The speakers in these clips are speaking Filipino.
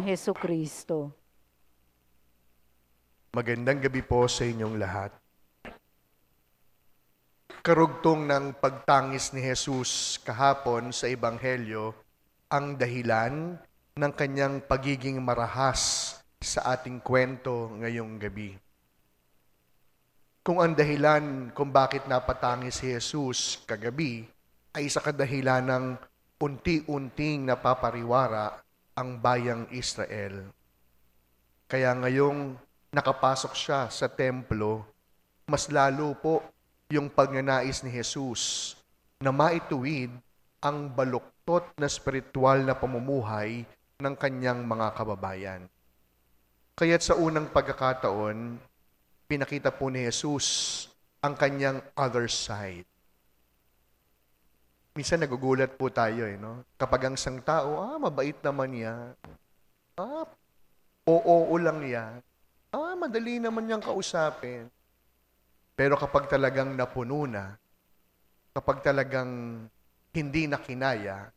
Hesukristo. Magandang gabi po sa inyong lahat. Karugtong ng pagtangis ni Jesus kahapon sa Ebanghelyo ang dahilan ng kanyang pagiging marahas sa ating kwento ngayong gabi. Kung ang dahilan kung bakit napatangis si Jesus kagabi ay sa kadahilan ng unti-unting napapariwara ang bayang Israel. Kaya ngayong nakapasok siya sa templo, mas lalo po yung pagnanais ni Jesus na maituwid ang baluktot na spiritual na pamumuhay ng kanyang mga kababayan. Kaya't sa unang pagkakataon, pinakita po ni Jesus ang kanyang other side. Minsan nagugulat po tayo, no? Kapag ang isang tao, mabait naman yan. Oo lang yan. Madali naman niyang kausapin. Pero kapag talagang napuno na, kapag talagang hindi na kinaya,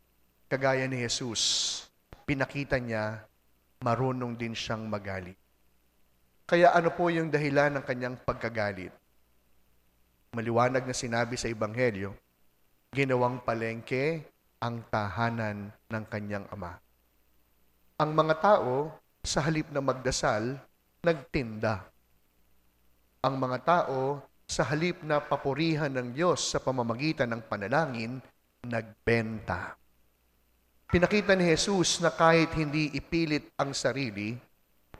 kagaya ni Jesus, pinakita niya, marunong din siyang magalit. Kaya ano po yung dahilan ng kanyang pagkagalit? Maliwanag na sinabi sa Ebanghelyo, ginawang palengke ang tahanan ng kanyang ama. Ang mga tao, sa halip na magdasal, nagtinda. Ang mga tao, sa halip na papurihan ng Diyos sa pamamagitan ng panalangin, nagbenta. Pinakita ni Jesus na kahit hindi ipilit ang sarili,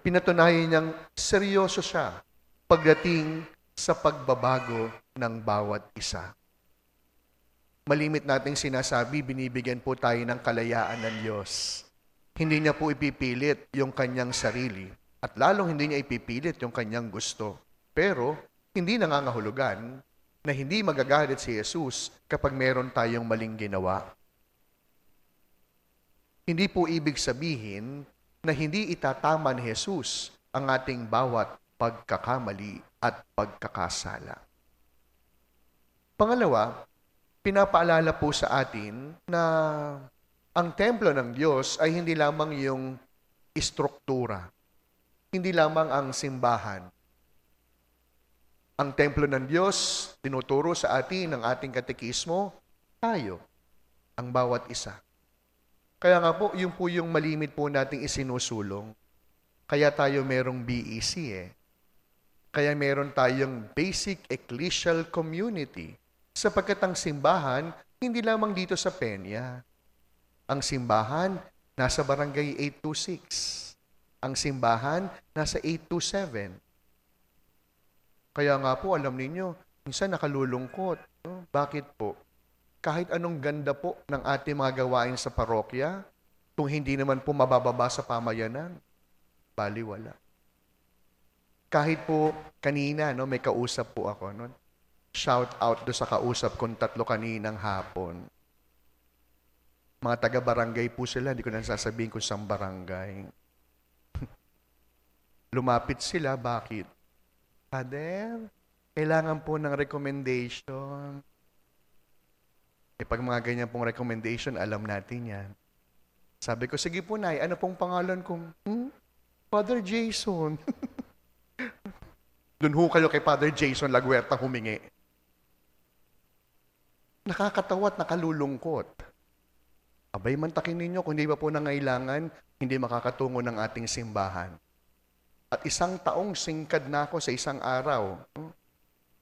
pinatunayan niyang seryoso siya pagdating sa pagbabago ng bawat isa. Malimit nating sinasabi, binibigyan po tayo ng kalayaan ng Diyos. Hindi niya po ipipilit yung kanyang sarili at lalong hindi niya ipipilit yung kanyang gusto. Pero hindi nangangahulugan na hindi magagalit si Jesus kapag meron tayong maling ginawa. Hindi po ibig sabihin na hindi itatama ni Jesus ang ating bawat pagkakamali at pagkakasala. Pangalawa, pinapaalala po sa atin na ang templo ng Diyos ay hindi lamang yung istruktura, hindi lamang ang simbahan. Ang templo ng Diyos, tinuturo sa atin ng ating katekismo, tayo, ang bawat isa. Kaya nga po, yung malimit po nating isinusulong. Kaya tayo merong BEC Kaya meron tayong Basic Ecclesial Community. Sapagkat ang simbahan, hindi lamang dito sa Peña. Ang simbahan, nasa Barangay 826. Ang simbahan, nasa 827. Kaya nga po, alam ninyo, minsan nakalulungkot. No? Bakit po? Kahit anong ganda po ng ating mga gawain sa parokya, kung hindi naman po mabababa sa pamayanan, baliwala. Kahit po kanina, no, may kausap po ako. No? Shout out do sa kausap kong 3 kaninang hapon. Mga taga-barangay po sila, hindi ko na sasabihin kung saan barangay. Lumapit sila, bakit? Father, kailangan po ng recommendation. Pag mga ganyan pong recommendation, alam natin yan. Sabi ko, sige po, Nay, ano pong pangalan kong? Father Jason. Doon ho kayo kay Father Jason Laguerta humingi. Nakakatawa at nakalulungkot. Abay, mantakin ninyo, kung hindi ba po nangailangan, hindi makakatungo ng ating simbahan. At 1 taong singkad na ako sa isang araw.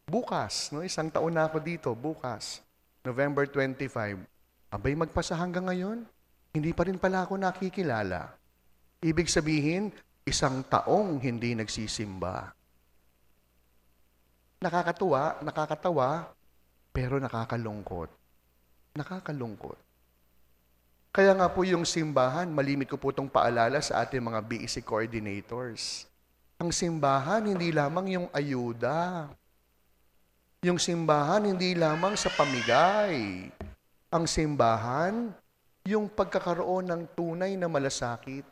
Bukas, 1 taon na ako dito, bukas. November 25. Abay, magpasa hanggang ngayon, hindi pa rin pala ako nakikilala. Ibig sabihin, 1 taong hindi nagsisimba. Nakakatawa, pero nakakalungkot. Nakakalungkot. Kaya nga po yung simbahan, malimit ko po itong paalala sa ating mga BEC coordinators. Ang simbahan, hindi lamang yung ayuda. Yung simbahan, hindi lamang sa pamigay. Ang simbahan, yung pagkakaroon ng tunay na malasakit.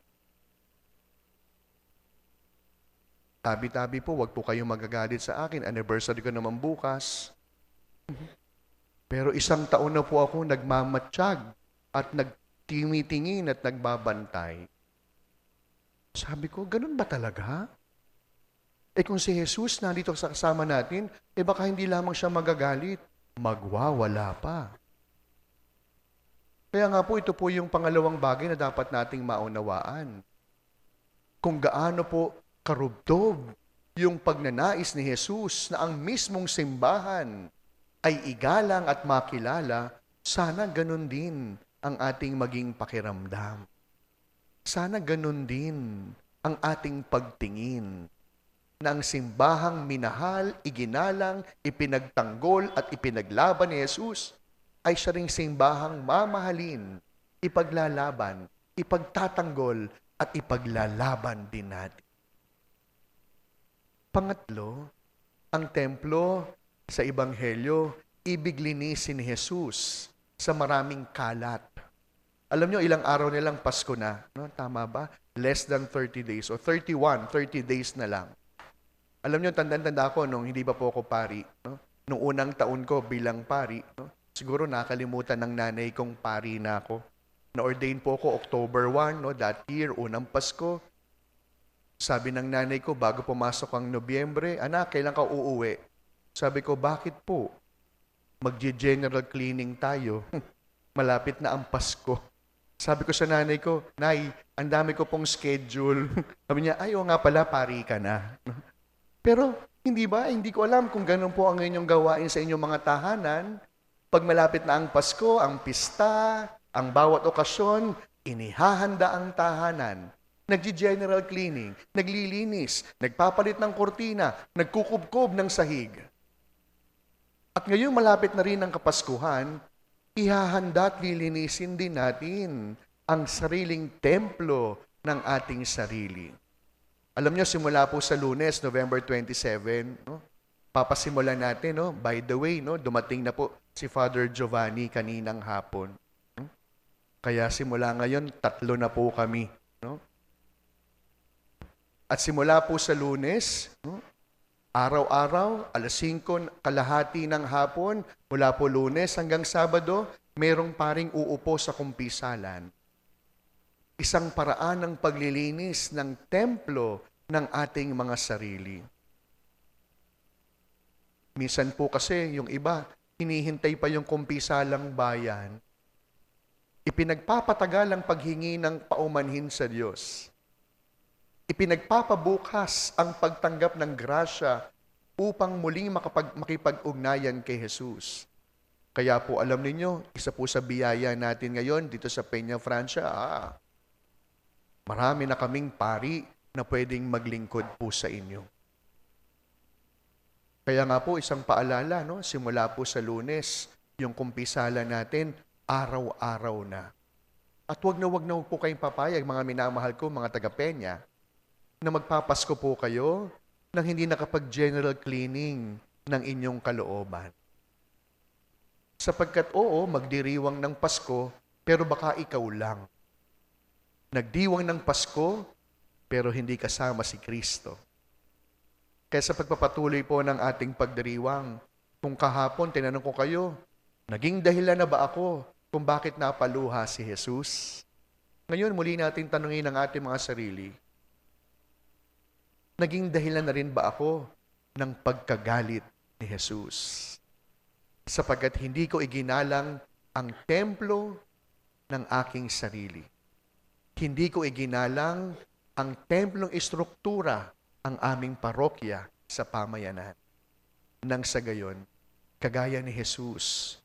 Tabi-tabi po, wag po kayong magagalit sa akin. Anniversary ko naman bukas. Pero 1 taon na po ako nagmamatsyag at nagtingin at nagbabantay. Sabi ko, ganun ba talaga? Kung si Jesus nandito sa kasama natin, baka hindi lamang siya magagalit, magwawala pa. Kaya nga po, ito po yung pangalawang bagay na dapat nating maunawaan. Kung gaano po karubdob yung pagnanais ni Jesus na ang mismong simbahan ay igalang at makilala, sana ganun din ang ating maging pakiramdam. Sana ganun din ang ating pagtingin na ang simbahang minahal, iginalang, ipinagtanggol at ipinaglaban ni Jesus ay siya ring simbahang mamahalin, ipaglalaban, ipagtatanggol at ipaglalaban din natin. Pangatlo, ang templo sa Ebanghelyo, ibig linisin ni Jesus sa maraming kalat. Alam nyo, ilang araw nilang Pasko na. No? Tama ba? Less than 30 days o 30 days na lang. Alam nyo, tanda-tanda ko nung hindi pa po ako pari. No? Nung unang taon ko bilang pari, no? Siguro nakalimutan ng nanay kong pari na ako. Na-ordain po ako October 1, no? That year, unang Pasko. Sabi ng nanay ko, bago pumasok ang Nobyembre, anak, kailan ka uuwi? Sabi ko, bakit po? Magge-general cleaning tayo. Malapit na ang Pasko. Sabi ko sa nanay ko, Nay, ang dami ko pong schedule. Sabi niya, ay, nga pala, pari ka na. Pero, hindi ba? Hindi ko alam kung ganun po ang inyong gawain sa inyong mga tahanan. Pag malapit na ang Pasko, ang pista, ang bawat okasyon, inihahanda ang tahanan. Nagji-general cleaning, naglilinis, nagpapalit ng kurtina, nagkukubkob ng sahig. At ngayong malapit na rin ang Kapaskuhan, ihahanda at lilinisin din natin ang sariling templo ng ating sarili. Alam nyo, simula po sa Lunes, November 27, no? Papasimulan natin, no? By the way, no? Dumating na po si Father Giovanni kaninang hapon. No? Kaya simula ngayon, 3 na po kami. No? At simula po sa Lunes, no? Araw-araw, 5:30 ng hapon, mula po Lunes hanggang Sabado, merong paring uupo sa kumpisalan. Isang paraan ng paglilinis ng templo ng ating mga sarili. Minsan po kasi yung iba, hinihintay pa yung kumpisalang bayan. Ipinagpapatagal ang paghingi ng paumanhin sa Diyos. Ipinagpapabukas ang pagtanggap ng grasya upang muling makipag-ugnayan kay Jesus. Kaya po alam ninyo, isa po sa biyaya natin ngayon dito sa Peña Francia, marami na kaming pari na pwedeng maglingkod po sa inyo. Kaya nga po, isang paalala, no? Simula po sa Lunes, yung kumpisala natin, araw-araw na. At wag na po kayong papayag, mga minamahal ko, mga taga-Peña, na magpapasko po kayo nang hindi nakapag-general cleaning ng inyong kalooban. Sapagkat magdiriwang ng Pasko, pero baka ikaw lang. Nagdiwang ng Pasko, pero hindi kasama si Kristo. Kaya sa pagpapatuloy po ng ating pagdiriwang, kung kahapon tinanong ko kayo, naging dahilan na ba ako kung bakit napaluha si Jesus? Ngayon muli natin tanungin ang ating mga sarili, naging dahilan na rin ba ako ng pagkagalit ni Jesus? Sapagkat hindi ko iginalang ang templo ng aking sarili. Hindi ko iginalang ang templong istruktura ang aming parokya sa pamayanan. Nang sa gayon, kagaya ni Jesus,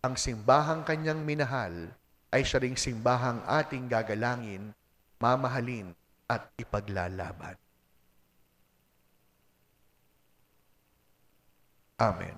ang simbahang kanyang minahal ay siya ring simbahang ating gagalangin, mamahalin at ipaglalaban. Amen.